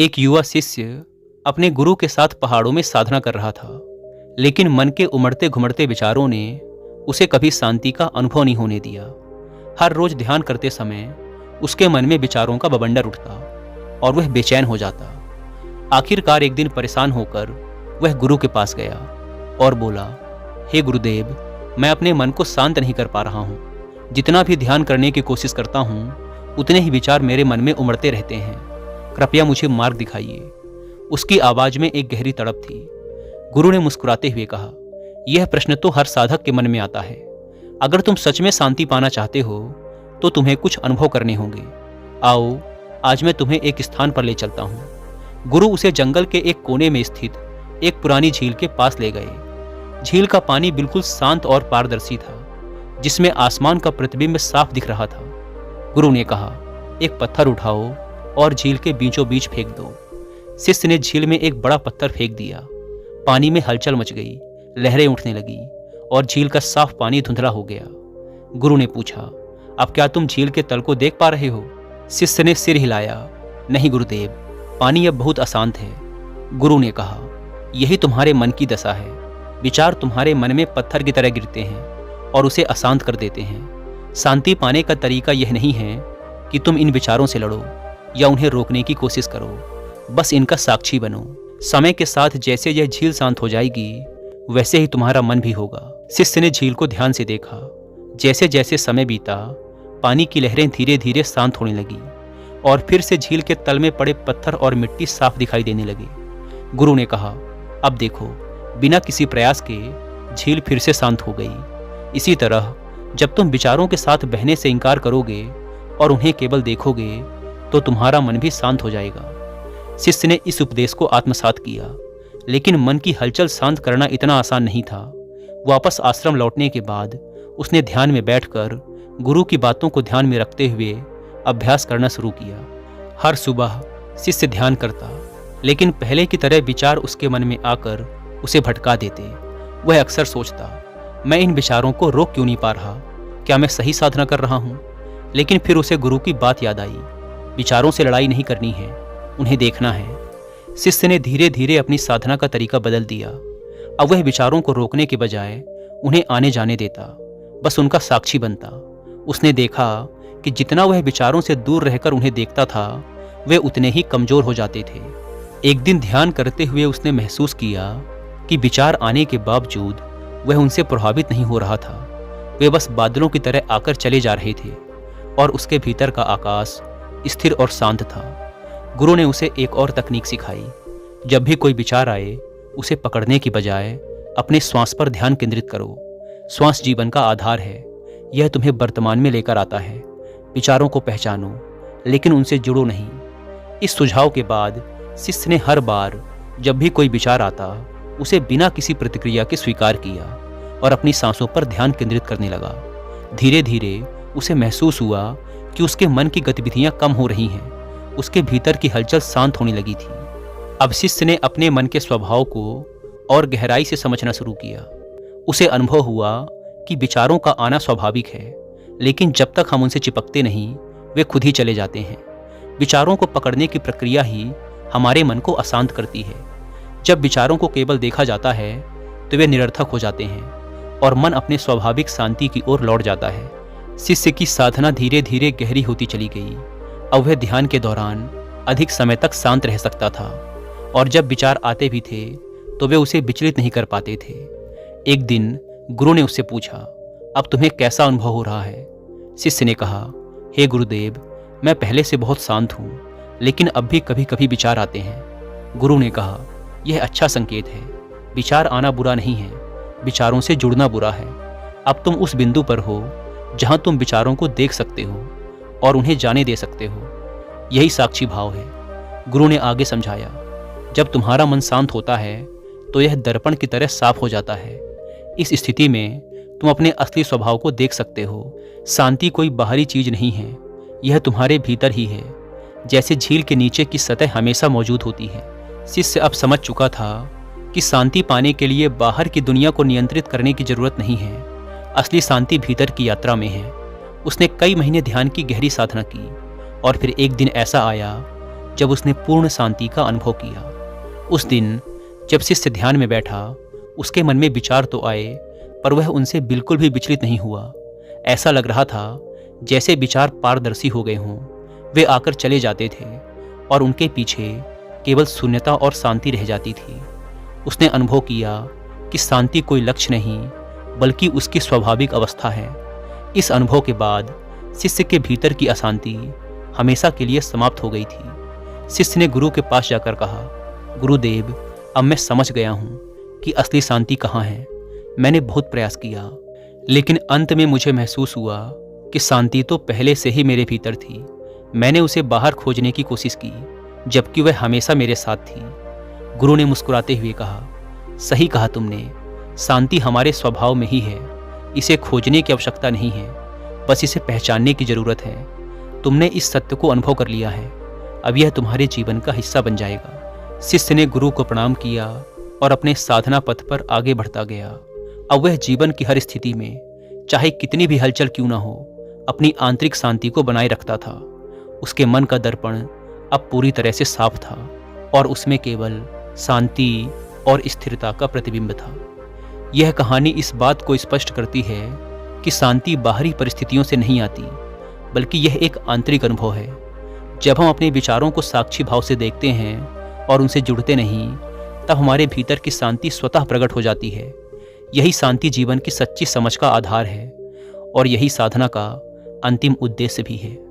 एक युवा शिष्य अपने गुरु के साथ पहाड़ों में साधना कर रहा था, लेकिन मन के उमड़ते घुमड़ते विचारों ने उसे कभी शांति का अनुभव नहीं होने दिया। हर रोज ध्यान करते समय उसके मन में विचारों का बवंडर उठता और वह बेचैन हो जाता। आखिरकार एक दिन परेशान होकर वह गुरु के पास गया और बोला, हे गुरुदेव, मैं अपने मन को शांत नहीं कर पा रहा हूँ। जितना भी ध्यान करने की कोशिश करता हूँ उतने ही विचार मेरे मन में उमड़ते रहते हैं। कृपया मुझे मार्ग दिखाइए। उसकी आवाज में एक गहरी तड़प थी। गुरु ने मुस्कुराते हुए कहा, यह प्रश्न तो हर साधक के मन में आता है। अगर तुम सच में शांति पाना चाहते हो तो तुम्हें कुछ अनुभव करने होंगे। आओ, आज मैं तुम्हें एक स्थान पर ले चलता हूँ। गुरु उसे जंगल के एक कोने में स्थित एक पुरानी झील के पास ले गए। झील का पानी बिल्कुल शांत और पारदर्शी था, जिसमें आसमान का प्रतिबिंब साफ दिख रहा था। गुरु ने कहा, एक पत्थर उठाओ और झील के बीचों बीच फेंक दो। शिष्य ने झील में एक बड़ा पत्थर फेंक दिया। पानी में हलचल मच गई, लहरें उठने लगी और झील का साफ पानी धुंधला हो गया। गुरु ने पूछा, अब क्या तुम झील के तल को देख पा रहे हो? शिष्य ने सिर हिलाया, नहीं गुरुदेव, पानी अब बहुत अशांत है। गुरु ने कहा, यही तुम्हारे मन की दशा है। विचार तुम्हारे मन में पत्थर की तरह गिरते हैं और उसे अशांत कर देते हैं। शांति पाने का तरीका यह नहीं है कि तुम इन विचारों से लड़ो या उन्हें रोकने की कोशिश करो, बस इनका साक्षी बनो। समय के साथ जैसे यह झील शांत हो जाएगी वैसे ही तुम्हारा मन भी होगा। शिष्य ने झील को ध्यान से देखा। जैसे जैसे समय बीता, पानी की लहरें धीरे धीरे शांत होने लगी और फिर से झील के तल में पड़े पत्थर और मिट्टी साफ दिखाई देने लगे। गुरु ने कहा, अब देखो, बिना किसी प्रयास के झील फिर से शांत हो गई। इसी तरह जब तुम विचारों के साथ बहने से इनकार करोगे और उन्हें केवल देखोगे तो तुम्हारा मन भी शांत हो जाएगा। शिष्य ने इस उपदेश को आत्मसात किया, लेकिन मन की हलचल शांत करना इतना आसान नहीं था। वापस आश्रम लौटने के बाद उसने ध्यान में बैठकर गुरु की बातों को ध्यान में रखते हुए अभ्यास करना शुरू किया। हर सुबह शिष्य ध्यान करता, लेकिन पहले की तरह विचार उसके मन में आकर उसे भटका देते। वह अक्सर सोचता, मैं इन विचारों को रोक क्यों नहीं पा रहा? क्या मैं सही साधना कर रहा हूँ? लेकिन फिर उसे गुरु की बात याद आई, विचारों से लड़ाई नहीं करनी है, उन्हें देखना है। शिष्य ने धीरे धीरे अपनी साधना का तरीका बदल दिया। अब वह विचारों को रोकने के बजाय उन्हें आने जाने देता, बस उनका साक्षी बनता। उसने देखा कि जितना वह विचारों से दूर रहकर उन्हें देखता था, वे उतने ही कमजोर हो जाते थे। एक दिन ध्यान करते हुए उसने महसूस किया कि विचार आने के बावजूद वह उनसे प्रभावित नहीं हो रहा था। वे बस बादलों की तरह आकर चले जा रहे थे और उसके भीतर का आकाश स्थिर और शांत था। गुरु ने उसे एक और तकनीक सिखाई। जब भी कोई विचार आए, उसे पकड़ने की बजाय अपने श्वास पर ध्यान केंद्रित करो। श्वास जीवन का आधार है, यह तुम्हें वर्तमान में लेकर आता है। विचारों को पहचानो, लेकिन उनसे जुड़ो नहीं। इस सुझाव के बाद शिष्य ने हर बार जब भी कोई विचार आता, उसे बिना किसी प्रतिक्रिया के स्वीकार किया और अपनी सांसों पर ध्यान केंद्रित करने लगा। धीरे धीरे उसे महसूस हुआ कि उसके मन की गतिविधियां कम हो रही हैं। उसके भीतर की हलचल शांत होने लगी थी। अब शिष्य ने अपने मन के स्वभाव को और गहराई से समझना शुरू किया। उसे अनुभव हुआ कि विचारों का आना स्वाभाविक है, लेकिन जब तक हम उनसे चिपकते नहीं, वे खुद ही चले जाते हैं। विचारों को पकड़ने की प्रक्रिया ही हमारे मन को अशांत करती है। जब विचारों को केवल देखा जाता है तो वे निरर्थक हो जाते हैं और मन अपने स्वाभाविक शांति की ओर लौट जाता है। शिष्य की साधना धीरे धीरे गहरी होती चली गई। अब वह ध्यान के दौरान अधिक समय तक शांत रह सकता था और जब विचार आते भी थे तो वे उसे विचलित नहीं कर पाते थे। एक दिन गुरु ने उससे पूछा, अब तुम्हें कैसा अनुभव हो रहा है? शिष्य ने कहा, हे गुरुदेव, मैं पहले से बहुत शांत हूँ, लेकिन अब भी कभी कभी विचार आते हैं। गुरु ने कहा, यह अच्छा संकेत है। विचार आना बुरा नहीं है, विचारों से जुड़ना बुरा है। अब तुम उस बिंदु पर हो जहाँ तुम विचारों को देख सकते हो और उन्हें जाने दे सकते हो। यही साक्षी भाव है। गुरु ने आगे समझाया, जब तुम्हारा मन शांत होता है तो यह दर्पण की तरह साफ हो जाता है। इस स्थिति में तुम अपने असली स्वभाव को देख सकते हो। शांति कोई बाहरी चीज नहीं है, यह तुम्हारे भीतर ही है, जैसे झील के नीचे की सतह हमेशा मौजूद होती है। शिष्य अब समझ चुका था कि शांति पाने के लिए बाहर की दुनिया को नियंत्रित करने की जरूरत नहीं है। असली शांति भीतर की यात्रा में है। उसने कई महीने ध्यान की गहरी साधना की और फिर एक दिन ऐसा आया जब उसने पूर्ण शांति का अनुभव किया। उस दिन जब शिष्य ध्यान में बैठा, उसके मन में विचार तो आए, पर वह उनसे बिल्कुल भी विचलित नहीं हुआ। ऐसा लग रहा था जैसे विचार पारदर्शी हो गए हों। वे आकर चले जाते थे और उनके पीछे केवल शून्यता और शांति रह जाती थी। उसने अनुभव किया कि शांति कोई लक्ष्य नहीं, बल्कि उसकी स्वाभाविक अवस्था है। इस अनुभव के बाद शिष्य के भीतर की अशांति हमेशा के लिए समाप्त हो गई थी। शिष्य ने गुरु के पास जाकर कहा, गुरुदेव, अब मैं समझ गया हूँ कि असली शांति कहाँ है। मैंने बहुत प्रयास किया, लेकिन अंत में मुझे महसूस हुआ कि शांति तो पहले से ही मेरे भीतर थी। मैंने उसे बाहर खोजने की कोशिश की, जबकि वह हमेशा मेरे साथ थी। गुरु ने मुस्कुराते हुए कहा, सही कहा तुमने, शांति हमारे स्वभाव में ही है। इसे खोजने की आवश्यकता नहीं है, बस इसे पहचानने की जरूरत है। तुमने इस सत्य को अनुभव कर लिया है, अब यह तुम्हारे जीवन का हिस्सा बन जाएगा। शिष्य ने गुरु को प्रणाम किया और अपने साधना पथ पर आगे बढ़ता गया। अब वह जीवन की हर स्थिति में, चाहे कितनी भी हलचल क्यों ना हो, अपनी आंतरिक शांति को बनाए रखता था। उसके मन का दर्पण अब पूरी तरह से साफ था और उसमें केवल शांति और स्थिरता का प्रतिबिंब था। यह कहानी इस बात को स्पष्ट करती है कि शांति बाहरी परिस्थितियों से नहीं आती, बल्कि यह एक आंतरिक अनुभव है। जब हम अपने विचारों को साक्षी भाव से देखते हैं और उनसे जुड़ते नहीं, तब हमारे भीतर की शांति स्वतः प्रकट हो जाती है। यही शांति जीवन की सच्ची समझ का आधार है और यही साधना का अंतिम उद्देश्य भी है।